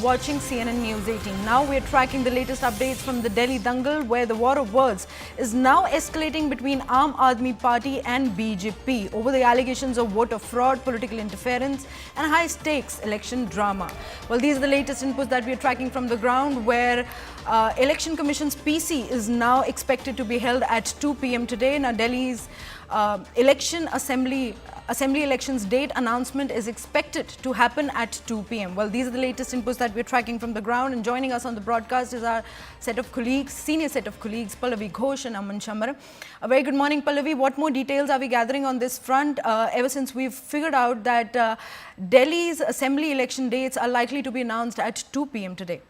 Watching CNN News 18. Now we are tracking the latest updates from the Delhi Dangal, where the war of words is now escalating between Aadmi Party and BJP over the allegations of voter fraud, political interference and high-stakes election drama. Well, these are the latest inputs that we are tracking from the ground, where Election Commission's PC is now expected to be held at 2 p.m. today. Now, Delhi's Assembly elections date announcement is expected to happen at 2 p.m. Well, these are the latest inputs that we're tracking from the ground, and joining us on the broadcast is our senior set of colleagues, Pallavi Ghosh and Aman Chamar. A very good morning, Pallavi. What more details are we gathering on this front ever since we've figured out that Delhi's Assembly election dates are likely to be announced at 2 p.m. today?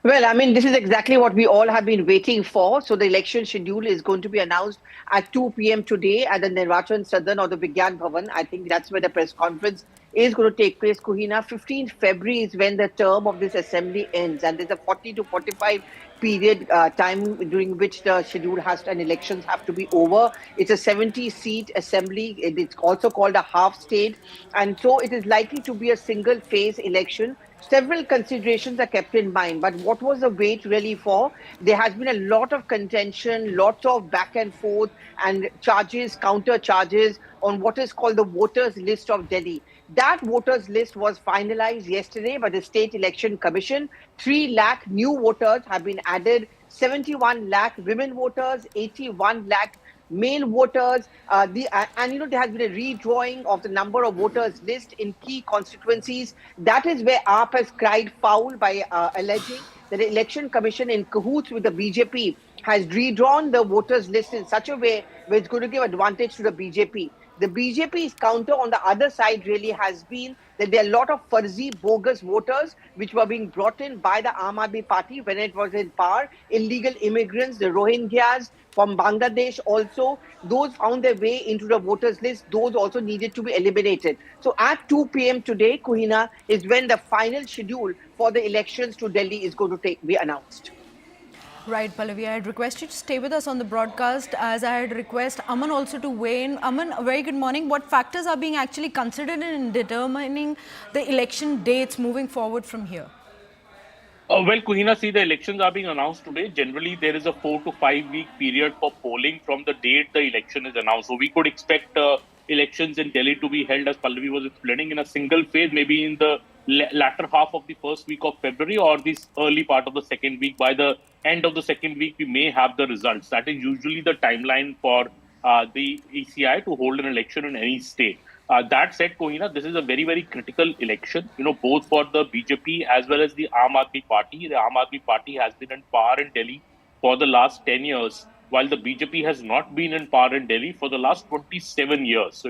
Well, I mean, this is exactly what we all have been waiting for. So the election schedule is going to be announced at 2 p.m. today at the Nirvachan Sadan or the Vigyan Bhavan. I think that's where the press conference is going to take place. Kuhina, 15th February is when the term of this assembly ends, and there's a 40 to 45 period time during which the schedule and elections have to be over. It's a 70-seat assembly. It's also called a half state, and so it is likely to be a single phase election. Several considerations are kept in mind, but what was the wait really for? There has been a lot of contention, lots of back and forth and charges, counter charges on what is called the voters list of Delhi. That voters list was finalized yesterday by the State Election Commission. 3 lakh new voters have been added, 71 lakh women voters, 81 lakh male voters, there has been a redrawing of the number of voters list in key constituencies. That is where AAP has cried foul by alleging that the Election Commission, in cahoots with the BJP, has redrawn the voters list in such a way where it's going to give advantage to the BJP. The BJP's counter on the other side really has been that there are a lot of fuzzy, bogus voters which were being brought in by the Aam Aadmi Party when it was in power. Illegal immigrants, the Rohingyas from Bangladesh also, those found their way into the voters list. Those also needed to be eliminated. So at 2 p.m. today, Kuhina, is when the final schedule for the elections to Delhi is going to be announced. Right, Pallavi. I had requested you to stay with us on the broadcast, as I had requested Aman also to weigh in. Aman, a very good morning. What factors are being actually considered in determining the election dates moving forward from here? Well, Kuhina, see, the elections are being announced today. Generally, there is a 4 to 5 week period for polling from the date the election is announced. So we could expect elections in Delhi to be held, as Pallavi was explaining, in a single phase, maybe in the latter half of the first week of February or this early part of the second week. By the end of the second week, we may have the results. That is usually the timeline for the ECI to hold an election in any state. That said, Kohina, this is a very, very critical election, both for the BJP as well as the Aam Aadmi Party. The Aam Aadmi Party has been in power in Delhi for the last 10 years, while the BJP has not been in power in Delhi for the last 27 years. So,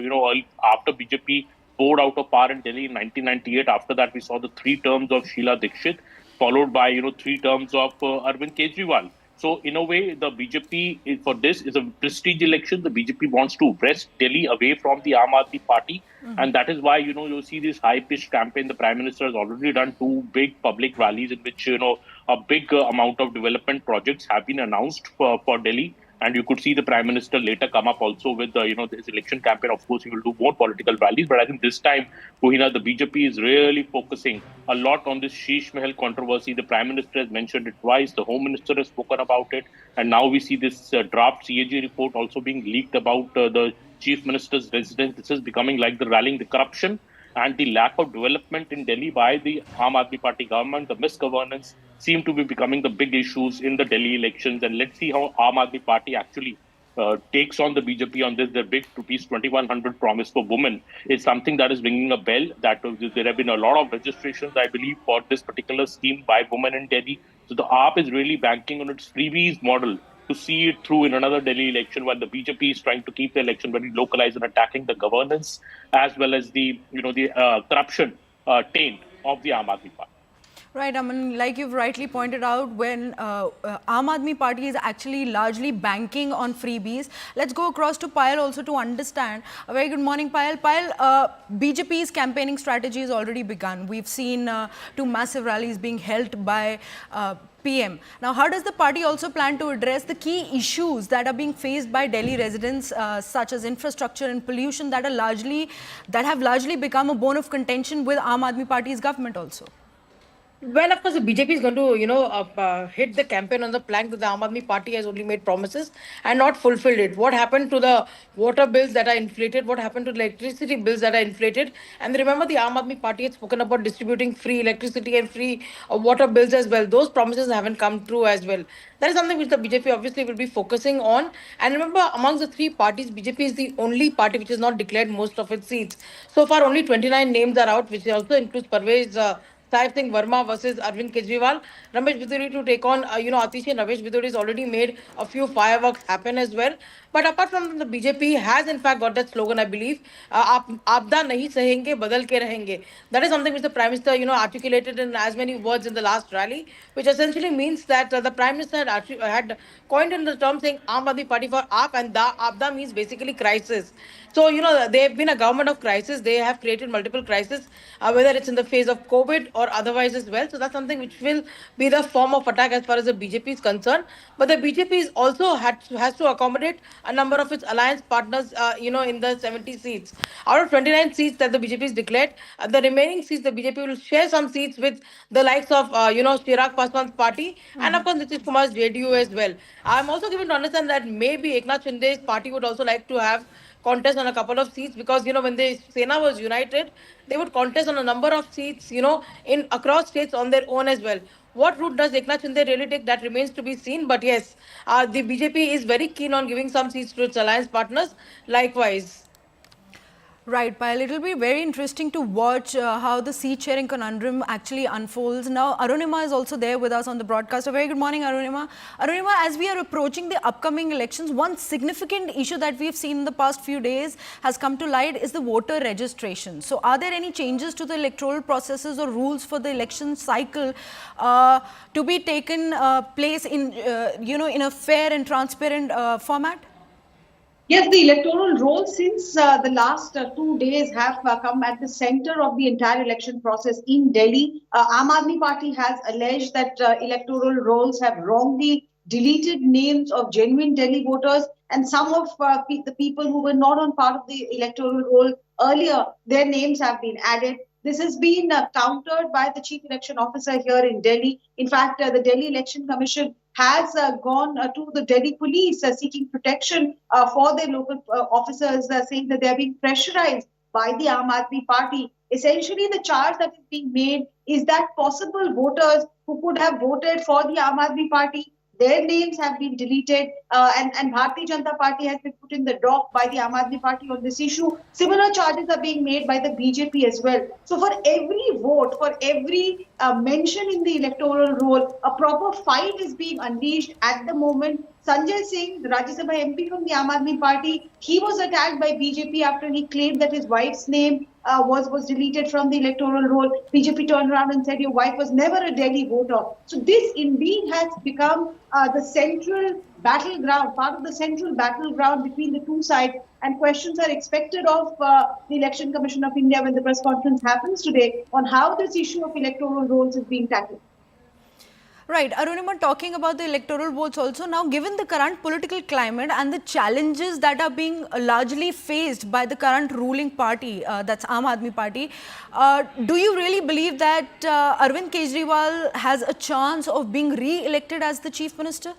after BJP poured out of power in Delhi in 1998, after that we saw the 3 terms of Sheila Dikshit, followed by, 3 terms of Arvind Kejriwal. So, in a way, the BJP for this is a prestige election. The BJP wants to wrest Delhi away from the Aam Aadmi Party. And that is why, you see this high-pitched campaign. The Prime Minister has already done 2 big public rallies in which, a big amount of development projects have been announced for Delhi. And you could see the Prime Minister later come up also with, this election campaign. Of course, he will do more political rallies. But I think this time, Kuhina, the BJP is really focusing a lot on this Sheesh Mahal controversy. The Prime Minister has mentioned it twice. The Home Minister has spoken about it. And now we see this draft CAG report also being leaked about the Chief Minister's residence. This is becoming like the rallying the corruption and the lack of development in Delhi by the Aam Aadmi Party government, the misgovernance, seem to be becoming the big issues in the Delhi elections. And let's see how Aam Aadmi Party actually takes on the BJP on this. Their big rupees 2,100 promise for women is something that is ringing a bell. That there have been a lot of registrations, I believe, for this particular scheme by women in Delhi. So the AAP is really banking on its freebies model to see it through in another Delhi election, while the BJP is trying to keep the election very localized and attacking the governance as well as the corruption taint of the Aam Aadmi Party. Right, I mean, like you've rightly pointed out, when Aam Aadmi Party is actually largely banking on freebies. Let's go across to Payal also to understand. A very good morning, Payal. Payal, BJP's campaigning strategy has already begun. We've seen 2 massive rallies being held by PM. Now, how does the party also plan to address the key issues that are being faced by Delhi residents, such as infrastructure and pollution, that have largely become a bone of contention with Aam Aadmi Party's government also? Well, of course, the BJP is going to, hit the campaign on the plank that the Aam Aadmi Party has only made promises and not fulfilled it. What happened to the water bills that are inflated? What happened to the electricity bills that are inflated? And remember, the Aam Aadmi Party had spoken about distributing free electricity and free water bills as well. Those promises haven't come true as well. That is something which the BJP obviously will be focusing on. And remember, amongst the three parties, BJP is the only party which has not declared most of its seats. So far, only 29 names are out, which also includes Parvez. Saif Singh Verma versus Arvind Kejriwal. Ramesh Biduri to take on, Atishi and Ramesh Biduri has already made a few fireworks happen as well. But apart from the BJP has in fact got that slogan, I believe, Aapda nahi sahenge, badal ke rahenge. That is something which the Prime Minister, articulated in as many words in the last rally, which essentially means that the Prime Minister had coined in the term saying Aam Aadmi Party for Aap, and Da Aapda means basically crisis. So, they have been a government of crisis. They have created multiple crises, whether it's in the phase of COVID or otherwise as well. So that's something which will be the form of attack as far as the BJP is concerned. But the BJP is also has to accommodate a number of its alliance partners, in the 70 seats. Out of 29 seats that the BJP has declared, the remaining seats, the BJP will share some seats with the likes of, Chirag Paswan's party and of course Nitish Kumar's JDU as well. I'm also given to understand that maybe Eknath Shinde's party would also like to have contest on a couple of seats, because when the Sena was united, they would contest on a number of seats, in across states on their own as well. What route does Eknath Shinde really take? That remains to be seen. But yes, the BJP is very keen on giving some seats to its alliance partners. Likewise. Right, Payal. It will be very interesting to watch how the seat sharing conundrum actually unfolds. Now, Arunima is also there with us on the broadcast. A very good morning, Arunima. Arunima, as we are approaching the upcoming elections, one significant issue that we've seen in the past few days has come to light is the voter registration. So, are there any changes to the electoral processes or rules for the election cycle to be taken place in, in a fair and transparent format? Yes, the electoral roll since the last 2 days have come at the center of the entire election process in Delhi. Aam Aadmi Party has alleged that electoral rolls have wrongly deleted names of genuine Delhi voters, and some of the people who were not on part of the electoral roll earlier, their names have been added. This has been countered by the chief election officer here in Delhi. In fact, the Delhi Election Commission has gone to the Delhi police seeking protection for their local officers, saying that they are being pressurized by the Aam Aadmi Party. Essentially, the charge that is being made is that possible voters who could have voted for the Aam Aadmi Party, their names have been deleted, and Bharatiya Janata Party has been put in the dock by the Aam Aadmi Party on this issue. Similar charges are being made by the BJP as well. So for every vote, for every mention in the electoral roll, a proper fight is being unleashed at the moment. Sanjay Singh, the Rajya Sabha MP from the Aam Aadmi Party, he was attacked by BJP after he claimed that his wife's name was deleted from the electoral roll. BJP turned around and said, your wife was never a Delhi voter. So this indeed has become the central battleground, part of the central battleground between the two sides. And questions are expected of the Election Commission of India when the press conference happens today on how this issue of electoral rolls is being tackled. Right, Arunima, talking about the electoral votes also, now given the current political climate and the challenges that are being largely faced by the current ruling party, that's Aam Aadmi Party, do you really believe that Arvind Kejriwal has a chance of being re-elected as the Chief Minister?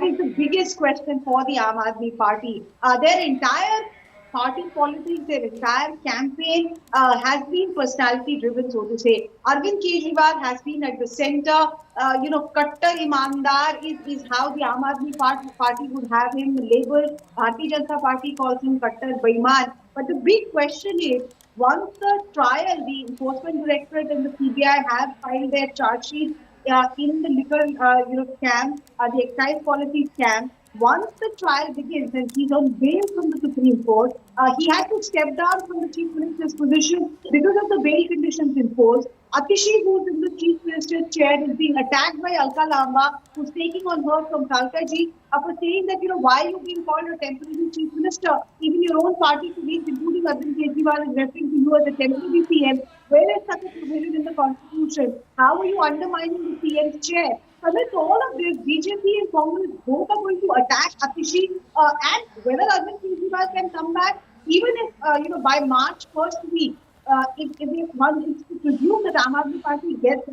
Is the biggest question for the Aam Aadmi Party. Their entire party politics, their entire campaign has been personality driven, so to say. Arvind Kejriwal has been at the center. Kattar Imandar is how the Aam Aadmi Party would have him labeled. Bharatiya Janata Party calls him Kattar Baiman. But the big question is, once the trial, the Enforcement Directorate and the CBI have filed their charge sheet in the liquor scam, the excise policy scam. Once the trial begins and he's on bail from the Supreme Court, he had to step down from the Chief Minister's position because of the bail conditions imposed. Atishi, who's in the Chief Minister's chair, is being attacked by Alka Lamba, who's taking on her from Kalkaji, for saying that, why are you being called a temporary Chief Minister? Even your own party colleagues, including Arvind Kejriwal, is referring to you as a temporary CM. Where is such a provision in the Constitution? How are you undermining the CM's chair? Amidst all of this, BJP and Congress both are going to attack Atishi, and whether Arvind Kejriwal can come back, even if by March first week, if one is to presume that Aam Aadmi Party gets